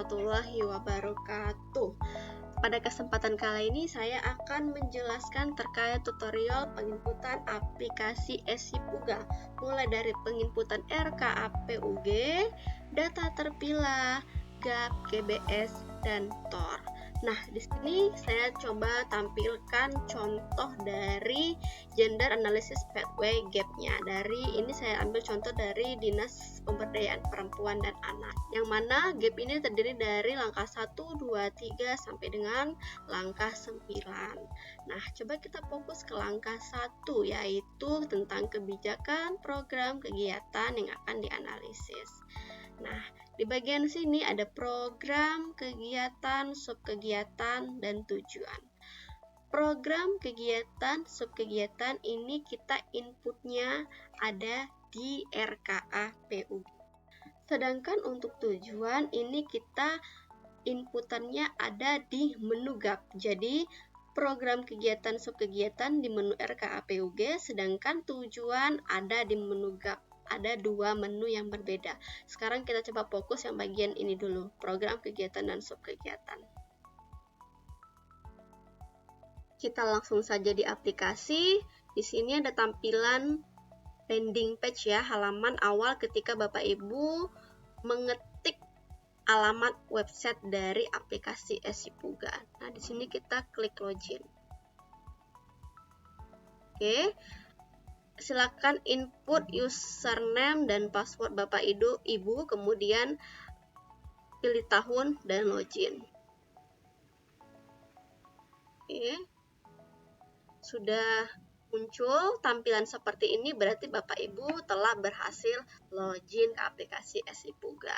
warahmatullahi wabarakatuh. Pada kesempatan kali ini saya akan menjelaskan terkait tutorial penginputan aplikasi SIPUGA, mulai dari penginputan RKAPUG, data terpilah, GAP, GBS, dan TOR. Nah, di sini saya coba tampilkan contoh dari gender analysis pathway gap-nya. Ini saya ambil contoh dari Dinas Pemberdayaan Perempuan dan Anak, yang mana gap ini terdiri dari langkah 1, 2, 3 sampai dengan langkah 9. Nah, coba kita fokus ke langkah 1, yaitu tentang kebijakan, program, kegiatan yang akan dianalisis. Nah, di bagian sini ada program, kegiatan, subkegiatan, dan tujuan. Program, kegiatan, subkegiatan ini kita inputnya ada di RKAPUG. Sedangkan untuk tujuan ini kita inputannya ada di menu GAP. Jadi program, kegiatan, subkegiatan di menu RKAPUG, sedangkan tujuan ada di menu GAP. Ada dua menu yang berbeda. Sekarang kita coba fokus yang bagian ini dulu, program, kegiatan, dan subkegiatan. Kita langsung saja di aplikasi. Di sini ada tampilan landing page ya, halaman awal ketika Bapak Ibu mengetik alamat website dari aplikasi SIPUGA. Nah, di sini kita klik login. Oke. Silakan input username dan password Bapak Ibu, kemudian pilih tahun dan login. Oke. Sudah muncul tampilan seperti ini, berarti Bapak Ibu telah berhasil login ke aplikasi SIPUGA.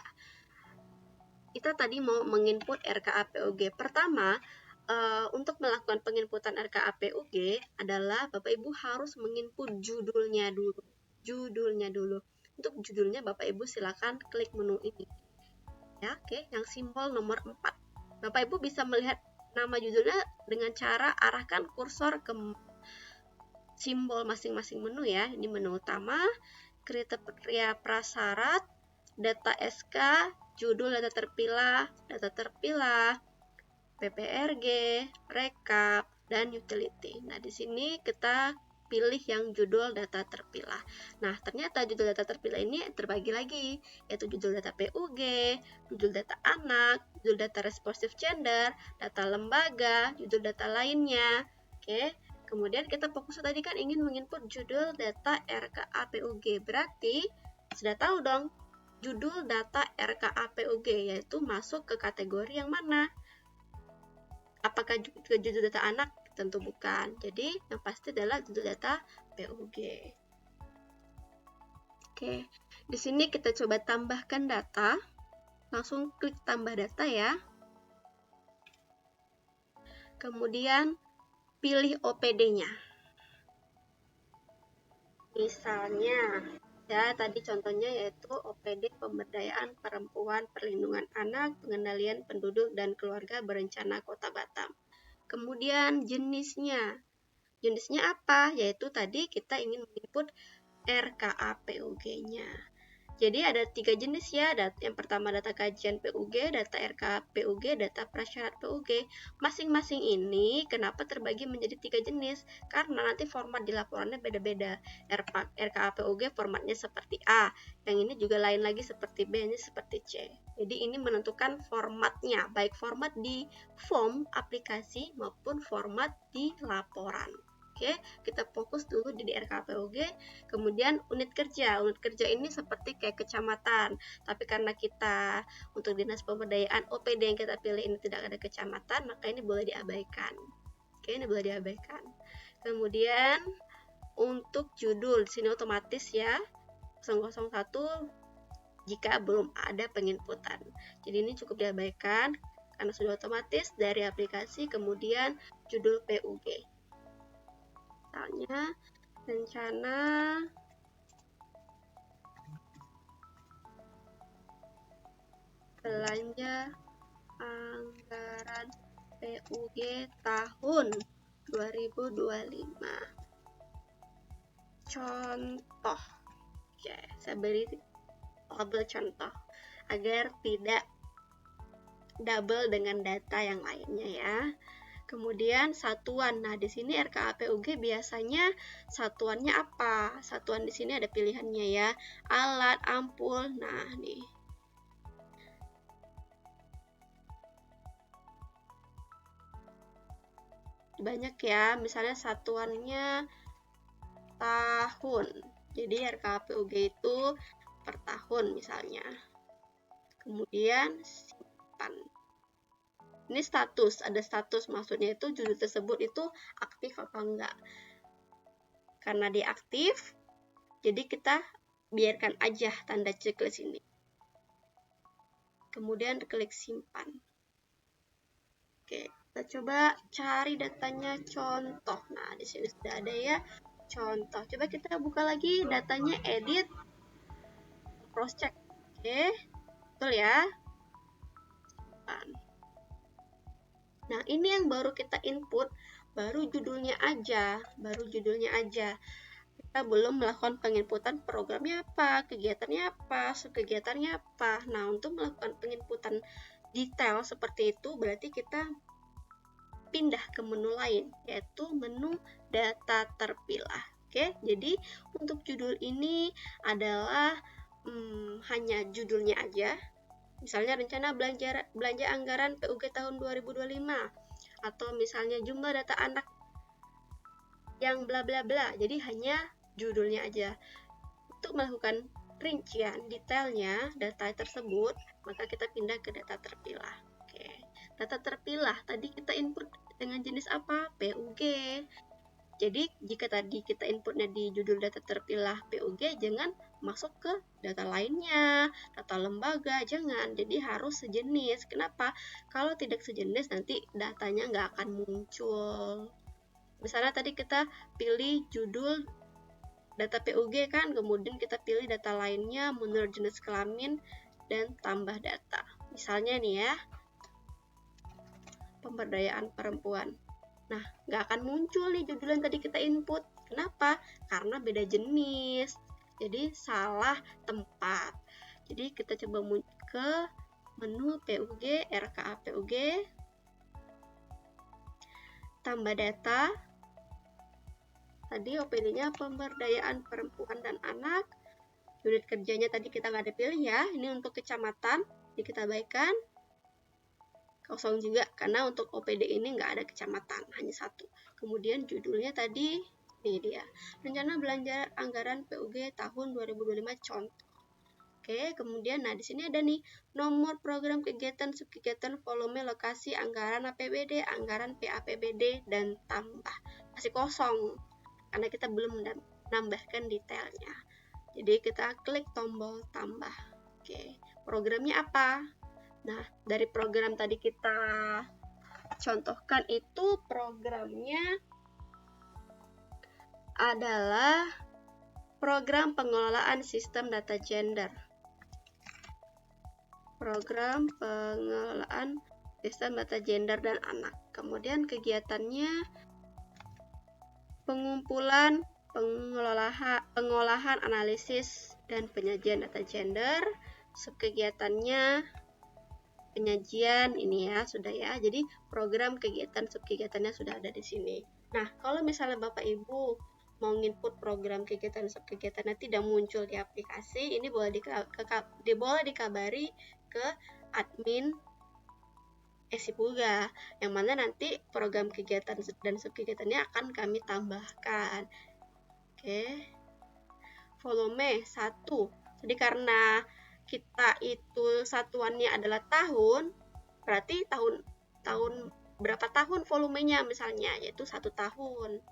Kita tadi mau menginput RKAPUG. Pertama, untuk melakukan penginputan RKAPUG adalah Bapak Ibu harus menginput judulnya dulu. Untuk judulnya Bapak Ibu silakan klik menu ini. Ya, oke, yang simbol nomor 4. Bapak Ibu bisa melihat nama judulnya dengan cara arahkan kursor ke simbol masing-masing menu ya. Ini menu utama, kriteria prasyarat, data SK, judul data terpilah, PPRG, rekap, dan utility. Nah, di sini kita pilih yang judul data terpilah. Nah, ternyata judul data terpilah ini terbagi lagi, yaitu judul data PUG, judul data anak, judul data responsif gender, data lembaga, judul data lainnya. Oke, kemudian kita fokus tadi kan ingin menginput judul data RKAPUG, berarti sudah tahu dong judul data RKAPUG, yaitu masuk ke kategori yang mana? Apakah judul data anak? Tentu bukan. Jadi yang pasti adalah judul data PUG. Oke, di sini kita coba tambahkan data. Langsung klik tambah data ya. Kemudian pilih OPD-nya. Misalnya, ya tadi contohnya yaitu OPD Pemberdayaan Perempuan, Perlindungan Anak, Pengendalian Penduduk dan Keluarga Berencana Kota Batam. Kemudian jenisnya apa? Yaitu tadi kita ingin menginput RKAPUG-nya. Jadi ada 3 jenis ya. Yang pertama data kajian PUG, data RKAPUG, data prasyarat PUG. Masing-masing ini kenapa terbagi menjadi 3 jenis? Karena nanti format di laporannya beda-beda. RKAPUG formatnya seperti A, yang ini juga lain lagi seperti B, ini seperti C. Jadi ini menentukan formatnya, baik format di form aplikasi maupun format di laporan. Oke, kita fokus dulu di RKAPUG. Kemudian unit kerja ini seperti kayak kecamatan, tapi karena kita untuk Dinas Pemberdayaan OPD yang kita pilih ini tidak ada kecamatan, maka ini boleh diabaikan. Oke, ini boleh diabaikan. Kemudian untuk judul di sini otomatis ya 001 jika belum ada penginputan. Jadi ini cukup diabaikan karena sudah otomatis dari aplikasi. Kemudian judul PUG. Misalnya rencana belanja anggaran PUG tahun 2025. Contoh. Ya, saya beri label contoh agar tidak double dengan data yang lainnya ya. Kemudian satuan. Nah, di sini RKAPUG biasanya satuannya apa? Satuan di sini ada pilihannya ya. Alat, ampul. Nah, nih. Banyak ya, misalnya satuannya tahun. Jadi RKAPUG itu per tahun misalnya. Kemudian simpan. Ini status, ada status, maksudnya itu judul tersebut itu aktif apa enggak. Karena dia aktif, jadi kita biarkan aja tanda checklist ini. Kemudian klik simpan. Oke, kita coba cari datanya contoh. Nah, di sini sudah ada ya contoh. Coba kita buka lagi datanya, edit, cross check. Oke, betul ya. Nah, ini yang baru kita input, baru judulnya aja. Kita belum melakukan penginputan programnya apa, kegiatannya apa, subkegiatannya apa. Nah, untuk melakukan penginputan detail seperti itu, berarti kita pindah ke menu lain, yaitu menu data terpilah. Oke, jadi untuk judul ini adalah hanya judulnya aja. Misalnya rencana belanja anggaran PUG tahun 2025, atau misalnya jumlah data anak yang bla bla bla. Jadi hanya judulnya aja. Untuk melakukan rincian detailnya data tersebut, maka kita pindah ke data terpilah. Oke. Data terpilah tadi kita input dengan jenis apa? PUG. Jadi jika tadi kita inputnya di judul data terpilah PUG, jangan masuk ke data lainnya, data lembaga, jangan. Jadi harus sejenis. Kenapa? Kalau tidak sejenis nanti datanya nggak akan muncul. Misalnya tadi kita pilih judul data PUG kan, kemudian kita pilih data lainnya menurut jenis kelamin dan tambah data. Misalnya nih ya, pemberdayaan perempuan. Nah, nggak akan muncul nih judul yang tadi kita input. Kenapa? Karena beda jenis. Jadi salah tempat. Jadi kita coba ke menu PUG, RKAPUG, tambah data. Tadi OPD-nya pemberdayaan perempuan dan anak. Unit kerjanya tadi kita nggak ada pilih ya. Ini untuk kecamatan. Jadi kita abaikan. Kosong juga karena untuk OPD ini nggak ada kecamatan, hanya satu. Kemudian judulnya tadi ini dia, rencana belanja anggaran PUG tahun 2025 contoh. Oke, kemudian nah di sini ada nih nomor program kegiatan, subkegiatan, volume, lokasi, anggaran APBD, anggaran PAPBD dan tambah. Masih kosong karena kita belum menambahkan detailnya. Jadi kita klik tombol tambah. Oke, programnya apa? Nah, dari program tadi kita contohkan itu programnya adalah program pengelolaan sistem data gender. Program pengelolaan sistem data gender dan anak. Kemudian kegiatannya pengumpulan, pengolahan, analisis, dan penyajian data gender. Subkegiatannya penyajian ini ya, sudah ya. Jadi program kegiatan subkegiatannya sudah ada di sini. Nah, kalau misalnya Bapak Ibu mau input program kegiatan subkegiatannya tidak muncul di aplikasi, ini boleh dikabari ke admin ESIPUGA, yang mana nanti program kegiatan dan subkegiatannya akan kami tambahkan. Oke. Volume 1. Jadi karena kita itu satuannya adalah tahun, berarti tahun berapa tahun volumenya misalnya, yaitu 1 tahun.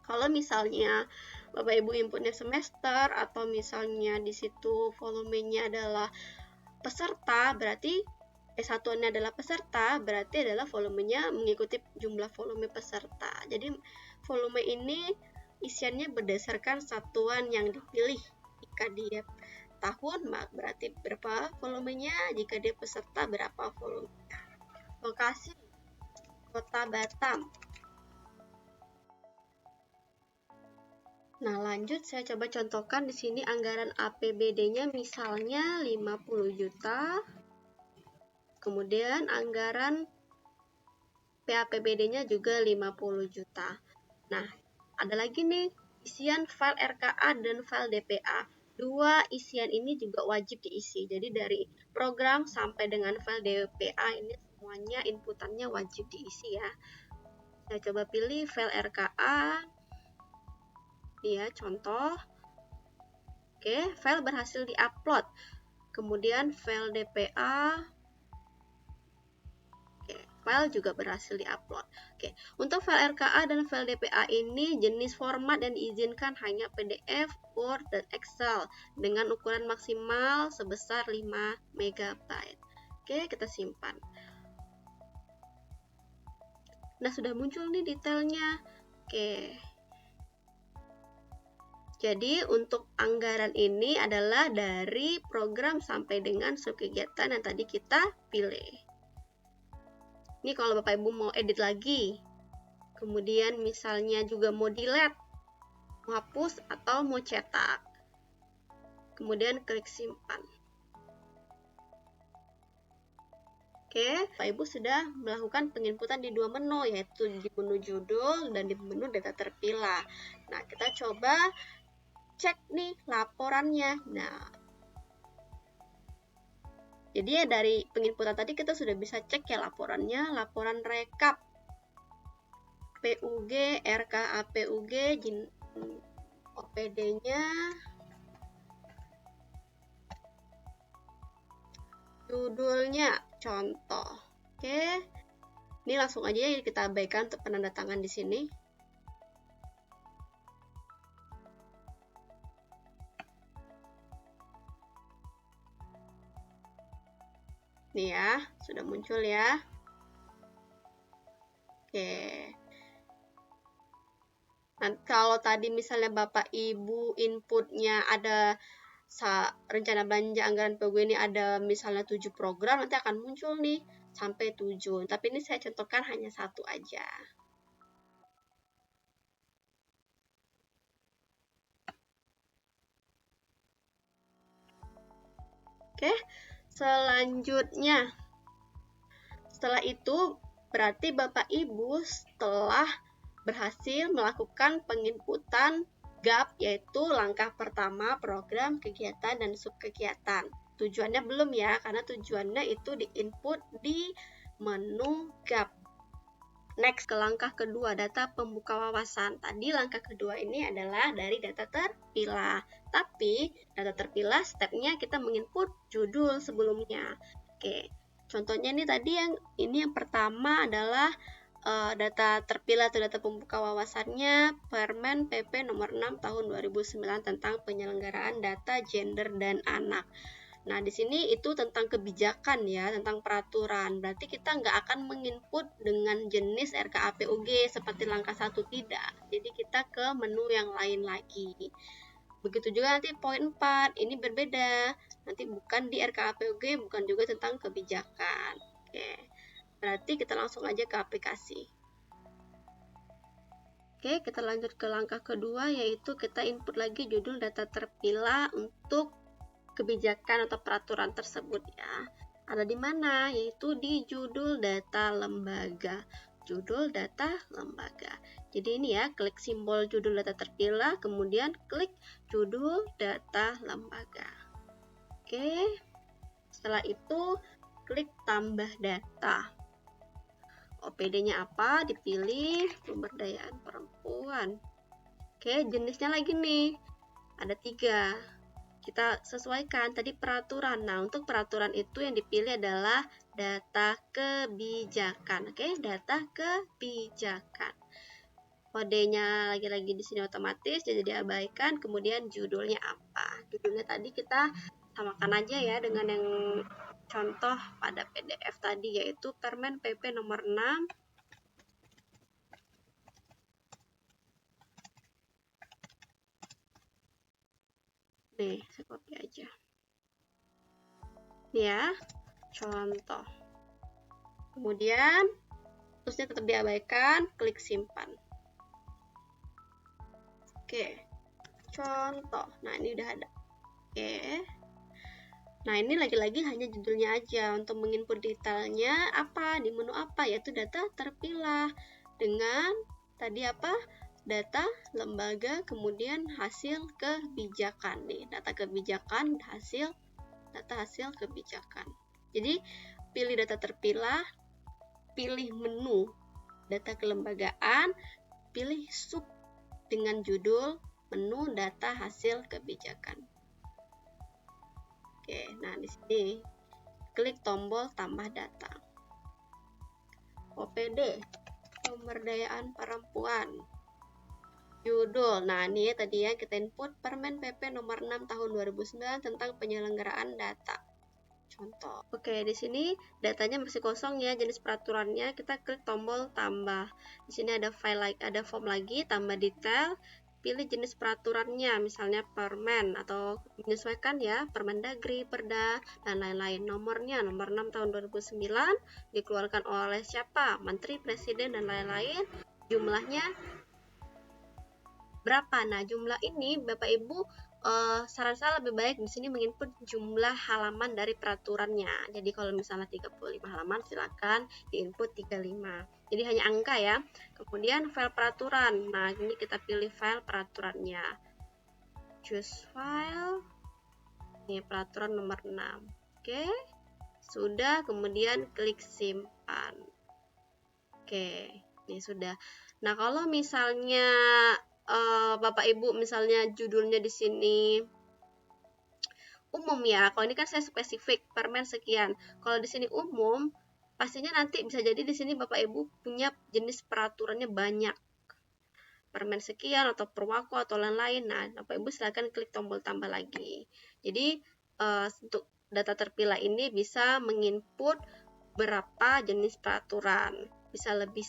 Kalau misalnya Bapak Ibu inputnya semester atau misalnya di situ volumenya adalah peserta, berarti satuannya adalah peserta, berarti adalah volumenya mengikuti jumlah volume peserta. Jadi volume ini isiannya berdasarkan satuan yang dipilih. Jika dia tahun, berarti berapa volumenya, jika dia peserta berapa volumenya. Lokasi Kota Batam. Nah, lanjut saya coba contohkan di sini anggaran APBD-nya misalnya 50 juta. Kemudian anggaran PAPBD-nya juga 50 juta. Nah, ada lagi nih isian file RKA dan file DPA. Dua isian ini juga wajib diisi. Jadi dari program sampai dengan file DPA ini semuanya inputannya wajib diisi ya. Saya coba pilih file RKA. Ya, contoh. Oke, file berhasil diupload. Kemudian file DPA. File juga berhasil diupload. Oke, untuk file RKA dan file DPA ini jenis format yang diizinkan hanya PDF, Word, dan Excel dengan ukuran maksimal sebesar 5 MB. Oke, kita simpan. Nah, sudah muncul nih detailnya. Oke. Jadi, untuk anggaran ini adalah dari program sampai dengan subkegiatan yang tadi kita pilih. Ini kalau Bapak Ibu mau edit lagi, kemudian misalnya juga mau delete, mau hapus atau mau cetak, kemudian klik simpan. Oke, Bapak Ibu sudah melakukan penginputan di dua menu, yaitu di menu judul dan di menu data terpilah. Nah, kita coba cek nih laporannya. Nah, jadi ya dari penginputan tadi kita sudah bisa cek ya laporannya, laporan rekap PUG, RKA PUG, OPD-nya, judulnya, contoh. Oke, ini langsung aja kita abaikan untuk penandatangan di sini. Nih ya, sudah muncul ya. Oke. Nah, kalau tadi misalnya Bapak Ibu inputnya ada rencana belanja anggaran PUG ini ada misalnya 7 program, nanti akan muncul nih sampai 7. Tapi ini saya contohkan hanya satu aja. Oke, selanjutnya. Setelah itu berarti Bapak Ibu setelah berhasil melakukan penginputan GAP, yaitu langkah pertama program, kegiatan, dan subkegiatan. Tujuannya belum ya, karena tujuannya itu di-input di menu GAP. Next, ke langkah kedua, data pembuka wawasan. Tadi langkah kedua ini adalah dari data terpilah. Tapi, data terpilah stepnya kita menginput judul sebelumnya. Oke, contohnya nih tadi yang pertama adalah data terpilah atau data pembuka wawasannya Permen PP nomor 6 tahun 2009 tentang penyelenggaraan data gender dan anak. Nah, di sini itu tentang kebijakan ya, tentang peraturan. Berarti kita nggak akan menginput dengan jenis RKA PUG seperti langkah 1, tidak. Jadi kita ke menu yang lain lagi. Begitu juga nanti poin 4, ini berbeda. Nanti bukan di RKA PUG, bukan juga tentang kebijakan. Oke, berarti kita langsung aja ke aplikasi. Oke, kita lanjut ke langkah kedua, yaitu kita input lagi judul data terpilah untuk kebijakan atau peraturan tersebut ya. Ada di mana? Yaitu di judul data lembaga. Judul data lembaga. Jadi ini ya, klik simbol judul data terpilah, kemudian klik judul data lembaga. Oke. Setelah itu klik tambah data. OPD-nya apa? Dipilih pemberdayaan perempuan. Oke, jenisnya lagi nih. Ada 3. Kita sesuaikan tadi peraturan. Nah, untuk peraturan itu yang dipilih adalah data kebijakan. Oke, data kebijakan. Kodenya lagi-lagi di sini otomatis jadi diabaikan. Kemudian judulnya apa? Judulnya tadi kita samakan aja ya dengan yang contoh pada PDF tadi, yaitu Permen PP nomor 6 nih, saya copy aja. Nih ya, contoh. Kemudian, terusnya tetap diabaikan, klik simpan. Oke, contoh. Nah, ini udah ada. Oke. Nah, ini lagi-lagi hanya judulnya aja. Untuk menginput detailnya apa, di menu apa, yaitu data terpilah dengan tadi apa? Data lembaga, kemudian hasil kebijakan nih. Data kebijakan, data hasil kebijakan. Jadi, pilih data terpilah, pilih menu data kelembagaan, pilih sub dengan judul menu data hasil kebijakan. Oke, nah di sini klik tombol tambah data. OPD, pemberdayaan perempuan. Judul, nah ini tadi ya kita input Permen PP nomor 6 tahun 2009 tentang penyelenggaraan data. Contoh. Oke, di sini datanya masih kosong ya, jenis peraturannya kita klik tombol tambah. Di sini ada ada form lagi, tambah detail, pilih jenis peraturannya, misalnya permen atau menyesuaikan ya, Permendagri, Perda, dan lain-lain. Nomornya nomor 6 tahun 2009, dikeluarkan oleh siapa? Menteri, Presiden, dan lain-lain. Jumlahnya berapa? Nah, jumlah ini Bapak Ibu saran saya lebih baik di sini menginput jumlah halaman dari peraturannya. Jadi kalau misalnya 35 halaman silakan diinput 35. Jadi hanya angka ya. Kemudian file peraturan. Nah, ini kita pilih file peraturannya. Choose file. Ini peraturan nomor 6. Oke. Sudah, kemudian klik simpan. Oke, ini sudah. Nah, kalau misalnya Bapak Ibu misalnya judulnya di sini umum ya. Kalau ini kan saya spesifik permen sekian. Kalau di sini umum, pastinya nanti bisa jadi di sini Bapak Ibu punya jenis peraturannya banyak. Permen sekian atau perwako atau lain-lain. Nah, Bapak Ibu silakan klik tombol tambah lagi. Jadi untuk data terpilah ini bisa menginput berapa jenis peraturan. Bisa lebih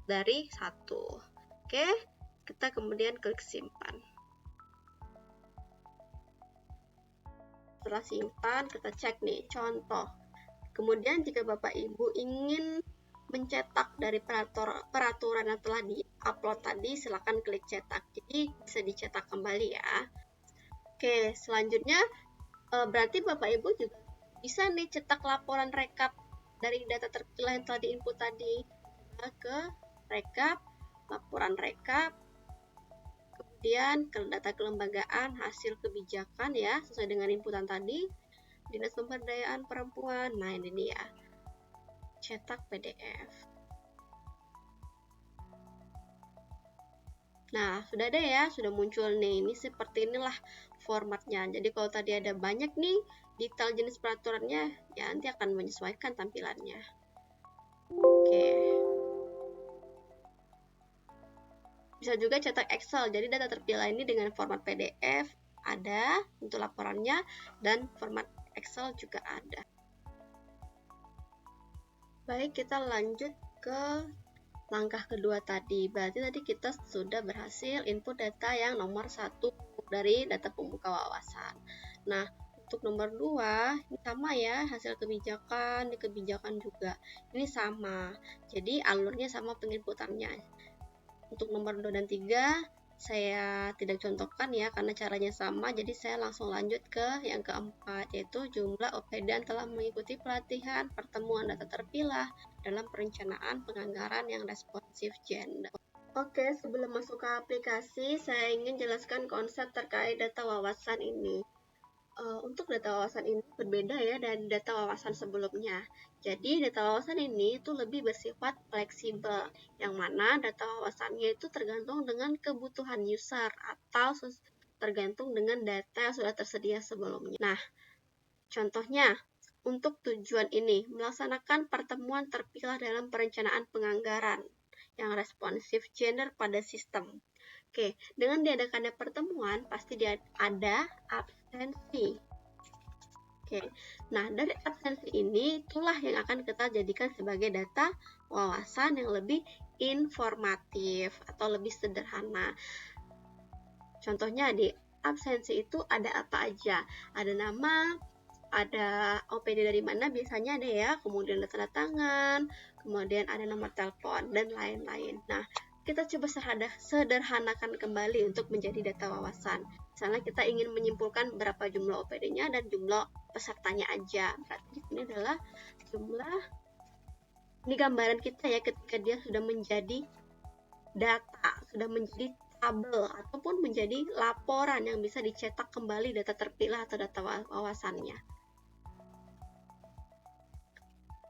dari satu. Oke. Kita kemudian klik simpan. Setelah simpan, kita cek nih contoh. Kemudian jika Bapak Ibu ingin mencetak dari peraturan yang telah di-upload tadi, silakan klik cetak. Jadi bisa dicetak kembali ya. Oke, selanjutnya berarti Bapak Ibu juga bisa nih cetak laporan rekap dari data terpilah yang telah diinput tadi. Kita ke rekap, laporan rekap, kemudian ke data kelembagaan, hasil kebijakan ya, sesuai dengan inputan tadi, Dinas Pemberdayaan Perempuan. Nah, ini dia. Cetak PDF. Nah, sudah ada ya, sudah muncul nih. Ini seperti inilah formatnya. Jadi kalau tadi ada banyak nih detail jenis peraturannya, ya nanti akan menyesuaikan tampilannya. Oke. Bisa juga cetak Excel. Jadi data terpilah ini dengan format PDF ada untuk laporannya dan format Excel juga ada. Baik, kita lanjut ke langkah kedua tadi. Berarti tadi kita sudah berhasil input data yang nomor 1 dari data pembuka wawasan. Nah, untuk nomor 2 ini sama ya, hasil kebijakan, di kebijakan juga ini sama. Jadi alurnya sama penginputannya. Untuk nomor 2 dan 3 saya tidak contohkan ya karena caranya sama, jadi saya langsung lanjut ke yang keempat, yaitu jumlah OPD telah mengikuti pelatihan pertemuan data terpilah dalam perencanaan penganggaran yang responsif gender. Oke, sebelum masuk ke aplikasi, saya ingin jelaskan konsep terkait data wawasan ini. Untuk data wawasan ini berbeda ya dari data wawasan sebelumnya. Jadi data wawasan ini itu lebih bersifat fleksibel, yang mana data wawasannya itu tergantung dengan kebutuhan user atau tergantung dengan data yang sudah tersedia sebelumnya. Nah, contohnya untuk tujuan ini melaksanakan pertemuan terpilah dalam perencanaan penganggaran yang responsif gender pada sistem. Oke, dengan diadakannya pertemuan pasti ada absensi. Oke, nah dari absensi ini itulah yang akan kita jadikan sebagai data wawasan yang lebih informatif atau lebih sederhana. Contohnya di absensi itu ada apa aja? Ada nama, ada OPD dari mana biasanya ada ya, kemudian ada tanda tangan, kemudian ada nomor telepon dan lain-lain. Nah, kita coba sederhanakan kembali untuk menjadi data wawasan. Misalnya kita ingin menyimpulkan berapa jumlah OPD-nya dan jumlah pesertanya aja. Berarti di sini adalah jumlah, ini gambaran kita ya ketika dia sudah menjadi data, sudah menjadi tabel ataupun menjadi laporan yang bisa dicetak kembali data terpilah atau data wawasannya.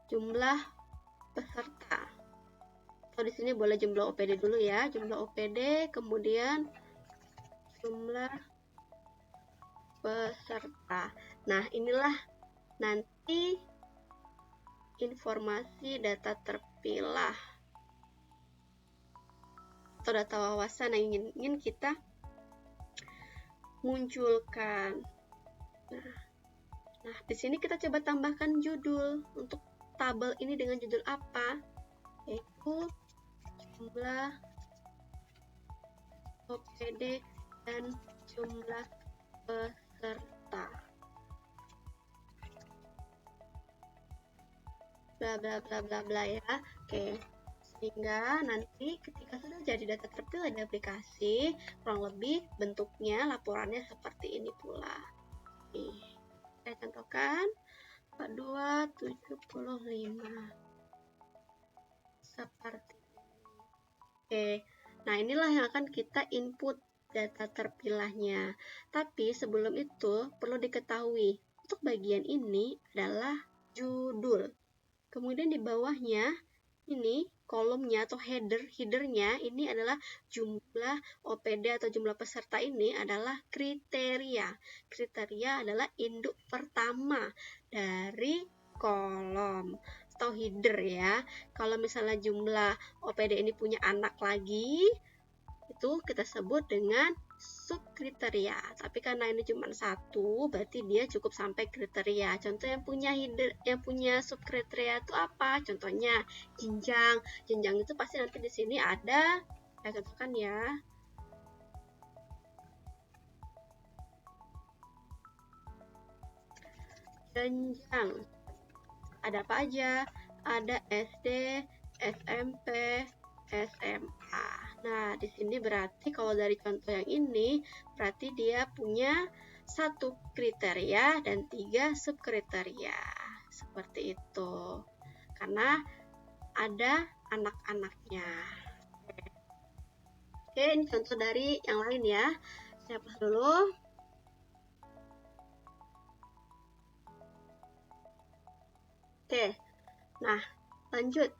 Jumlah peserta. Atau di sini boleh jumlah OPD dulu ya, jumlah OPD, kemudian jumlah peserta. Nah, inilah nanti informasi data terpilah atau data wawasan yang ingin kita munculkan. Nah, di sini kita coba tambahkan judul. Untuk tabel ini dengan judul apa? Yaitu jumlah OPD dan jumlah peserta. Bla bla bla bla bla ya. Oke. Sehingga nanti ketika sudah jadi data terpilah di aplikasi, kurang lebih bentuknya laporannya seperti ini pula. Nih, saya contohkan 4275 seperti ini. Oke, nah inilah yang akan kita input data terpilahnya. Tapi sebelum itu perlu diketahui untuk bagian ini adalah judul. Kemudian di bawahnya ini kolomnya atau headernya ini adalah jumlah OPD atau jumlah peserta, ini adalah kriteria. Kriteria adalah induk pertama dari kolom atau header ya. Kalau misalnya jumlah OPD ini punya anak lagi, itu kita sebut dengan subkriteria. Tapi karena ini cuma satu, berarti dia cukup sampai kriteria. Contoh yang punya header, yang punya subkriteria itu apa? Contohnya jenjang. Jenjang itu pasti nanti di sini ada, saya contohkan ya. Jenjang. Ada apa aja? Ada SD, SMP, SMA. Nah, di sini berarti kalau dari contoh yang ini, berarti dia punya 1 kriteria dan 3 subkriteria. Seperti itu. Karena ada anak-anaknya. Oke, ini contoh dari yang lain ya. Saya hapus dulu. Oke, nah lanjut.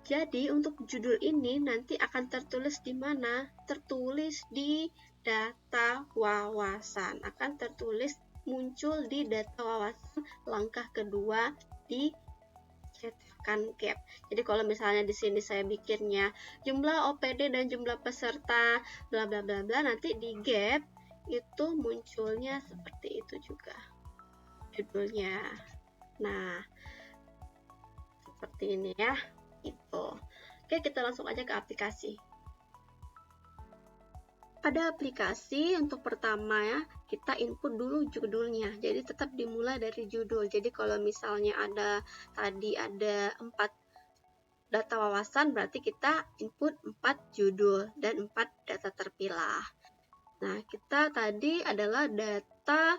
Jadi untuk judul ini nanti akan tertulis di mana? Tertulis di data wawasan. Akan tertulis muncul di data wawasan langkah kedua di cetakan gap. Jadi kalau misalnya di sini saya bikinnya jumlah OPD dan jumlah peserta bla bla bla bla, nanti di gap itu munculnya seperti itu juga judulnya. Nah, seperti ini ya. Itu. Oke, kita langsung aja ke aplikasi. Pada aplikasi untuk pertama ya, kita input dulu judulnya. Jadi tetap dimulai dari judul. Jadi kalau misalnya tadi ada 4 data wawasan, berarti kita input 4 judul dan 4 data terpilah. Nah, kita tadi adalah data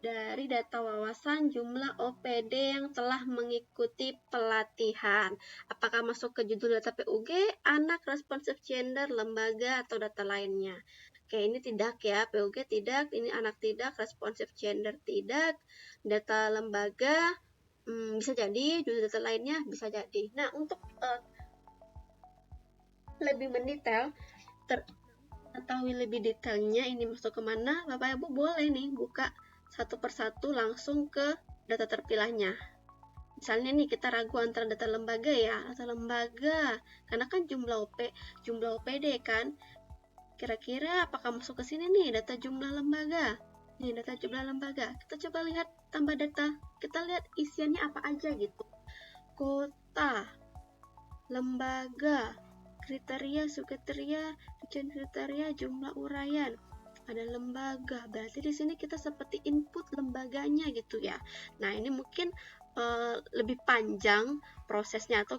dari data wawasan jumlah OPD yang telah mengikuti pelatihan. Apakah masuk ke judul data PUG, anak, responsive gender, lembaga, atau data lainnya? Oke, ini tidak ya, PUG tidak, ini anak tidak, responsive gender tidak, data lembaga bisa jadi, judul data lainnya bisa jadi. Nah, untuk lebih mendetail, mengetahui lebih detailnya ini masuk kemana, Bapak Ibu boleh nih buka satu persatu langsung ke data terpilahnya. Misalnya nih kita ragu antara data lembaga ya, data lembaga, karena kan jumlah OPD kan. Kira-kira apakah masuk ke sini nih data jumlah lembaga? Nih data jumlah lembaga. Kita coba lihat tambah data. Kita lihat isiannya apa aja gitu. Kota, lembaga, kriteria, subkriteria, tujuan kriteria, jumlah uraian. Ada lembaga, berarti di sini kita seperti input lembaganya gitu ya. Nah, ini mungkin lebih panjang prosesnya, atau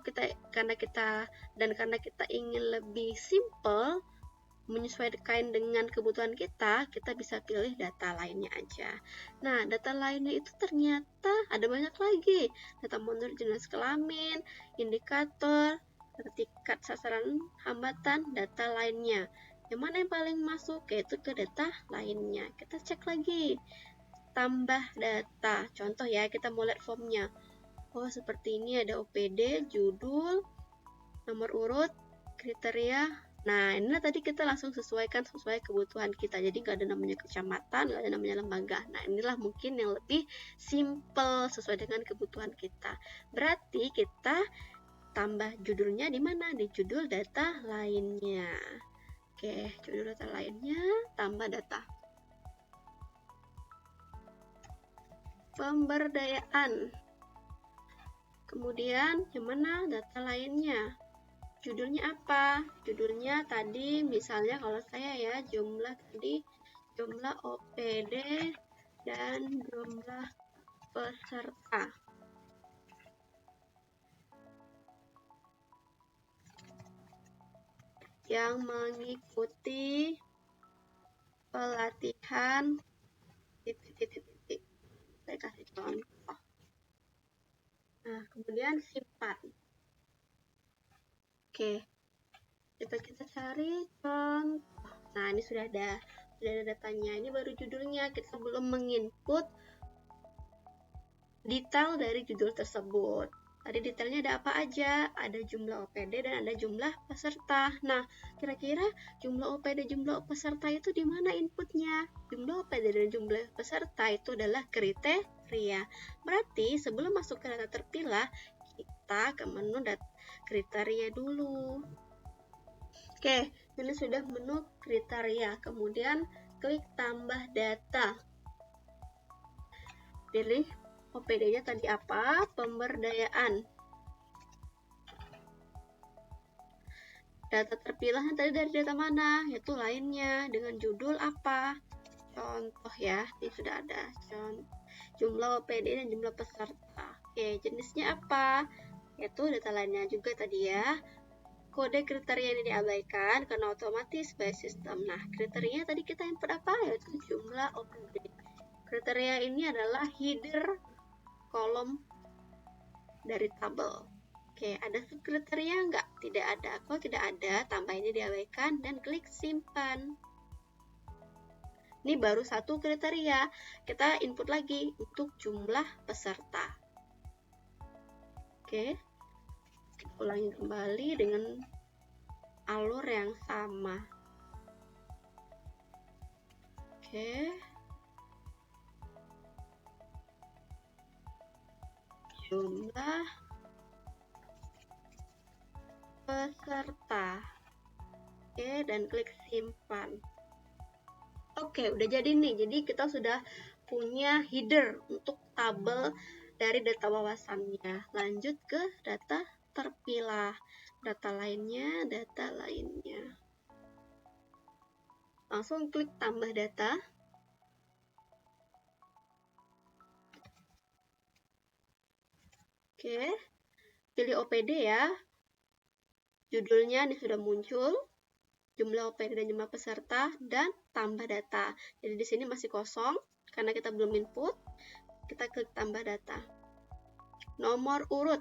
karena kita ingin lebih simple menyesuaikan dengan kebutuhan kita bisa pilih data lainnya aja. Nah, data lainnya itu ternyata ada banyak lagi. Data menurut jenis kelamin, indikator, tingkat sasaran hambatan, data lainnya. Yang mana yang paling masuk? Yaitu ke data lainnya. Kita cek lagi. Tambah data. Contoh ya, kita mau lihat formnya. Oh, seperti ini ada OPD, judul, nomor urut, kriteria. Nah, inilah tadi kita langsung sesuai kebutuhan kita. Jadi nggak ada namanya kecamatan, nggak ada namanya lembaga. Nah, inilah mungkin yang lebih simple sesuai dengan kebutuhan kita. Berarti kita tambah judulnya di mana? Di judul data lainnya. Oke, judul data lainnya, tambah data. Pemberdayaan. Kemudian, yang mana data lainnya? Judulnya apa? Judulnya tadi misalnya kalau saya ya, jumlah OPD dan jumlah peserta. Yang mengikuti pelatihan titik-titik. Saya kasih contoh. Nah, kemudian simpan. Oke, coba kita cari contoh. Nah, ini sudah ada datanya. Ini baru judulnya. Kita belum menginput detail dari judul tersebut. Tadi detailnya ada apa aja? Ada jumlah OPD dan ada jumlah peserta. Nah, kira-kira jumlah OPD jumlah peserta itu di mana inputnya? Jumlah OPD dan jumlah peserta itu adalah kriteria. Berarti sebelum masuk ke data terpilah, kita ke menu kriteria dulu. Oke, ini sudah menu kriteria. Kemudian klik tambah data. Pilih OPD-nya tadi apa? Pemberdayaan. Data terpilihnya tadi dari data mana? Yaitu lainnya. Dengan judul apa? Contoh ya, ini sudah ada. Jumlah OPD dan jumlah peserta. Oke, jenisnya apa? Yaitu data lainnya juga tadi ya. Kode kriteria ini diabaikan karena otomatis by system. Nah, kriterianya tadi kita input apa? Yaitu jumlah OPD. Kriteria ini adalah header kolom dari tabel. Oke, ada subkriteria enggak? Tidak ada. Kalau tidak ada, tambah ini diabaikan dan klik simpan. Ini baru satu kriteria. Kita input lagi untuk jumlah peserta. Oke, kita ulangi kembali dengan alur yang sama. Oke. Jumlah peserta. Oke, dan klik simpan. Oke, udah jadi nih. Jadi kita sudah punya header untuk tabel dari data wawasannya. Lanjut ke data terpilah. Data lainnya. Langsung klik tambah data. Oke, pilih OPD ya. Judulnya ini sudah muncul. Jumlah OPD dan jumlah peserta, dan tambah data. Jadi di sini masih kosong karena kita belum input. Kita klik tambah data. Nomor urut.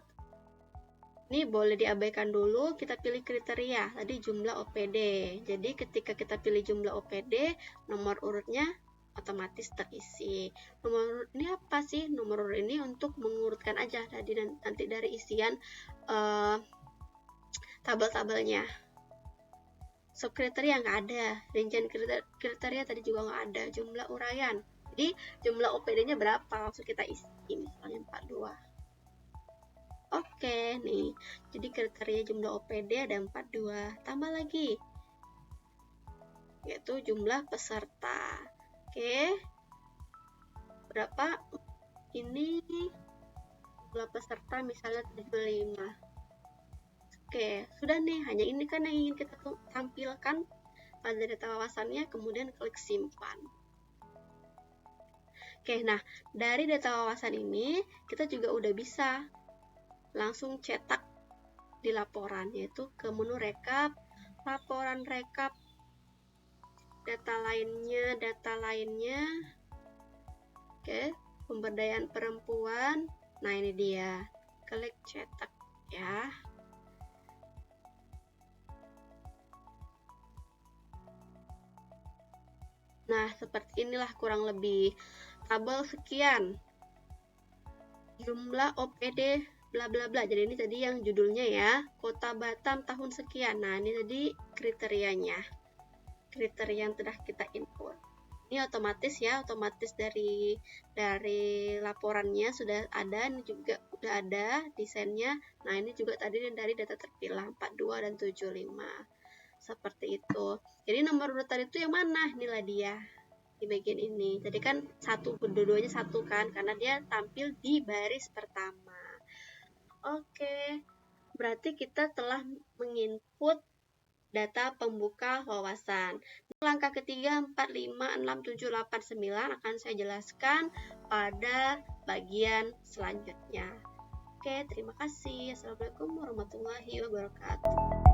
Ini boleh diabaikan dulu, kita pilih kriteria. Tadi jumlah OPD. Jadi ketika kita pilih jumlah OPD, nomor urutnya otomatis terisi. Nomor urut ini apa sih? Nomor urut ini untuk mengurutkan aja nanti dari isian tabel-tabelnya. Subkriteria nggak ada, rincian kriteria tadi juga nggak ada, jumlah uraian. Jadi jumlah OPD-nya berapa? Langsung kita isi, misalnya 42. Oke, nih. Jadi kriteria jumlah OPD ada 42. Tambah lagi, yaitu jumlah peserta. Oke. Berapa? Ini jumlah peserta misalnya 75. Oke, sudah nih, hanya ini kan yang ingin kita tampilkan pada data wawasannya, kemudian klik simpan. Oke, nah dari data wawasan ini kita juga udah bisa langsung cetak di laporan, yaitu ke menu rekap, laporan rekap, data lainnya. Oke, pemberdayaan perempuan. Nah, ini dia. Klik cetak ya. Nah, seperti inilah kurang lebih. Tabel sekian. Jumlah OPD bla bla bla. Jadi ini tadi yang judulnya ya. Kota Batam tahun sekian. Nah, ini tadi kriterianya. Kriteria yang telah kita input. Ini otomatis ya, otomatis dari laporannya sudah ada, ini juga sudah ada desainnya. Nah, ini juga tadi dari data terpilah 42 dan 75. Seperti itu. Jadi nomor urutan itu yang mana? Inilah dia di bagian ini. Jadi kan dua-duanya satu kan, karena dia tampil di baris pertama. Oke. Berarti kita telah menginput data pembuka wawasan. Langkah ketiga, 4, 5, 6, 7, 8, 9 akan saya jelaskan pada bagian selanjutnya. Oke, terima kasih. Assalamualaikum warahmatullahi wabarakatuh.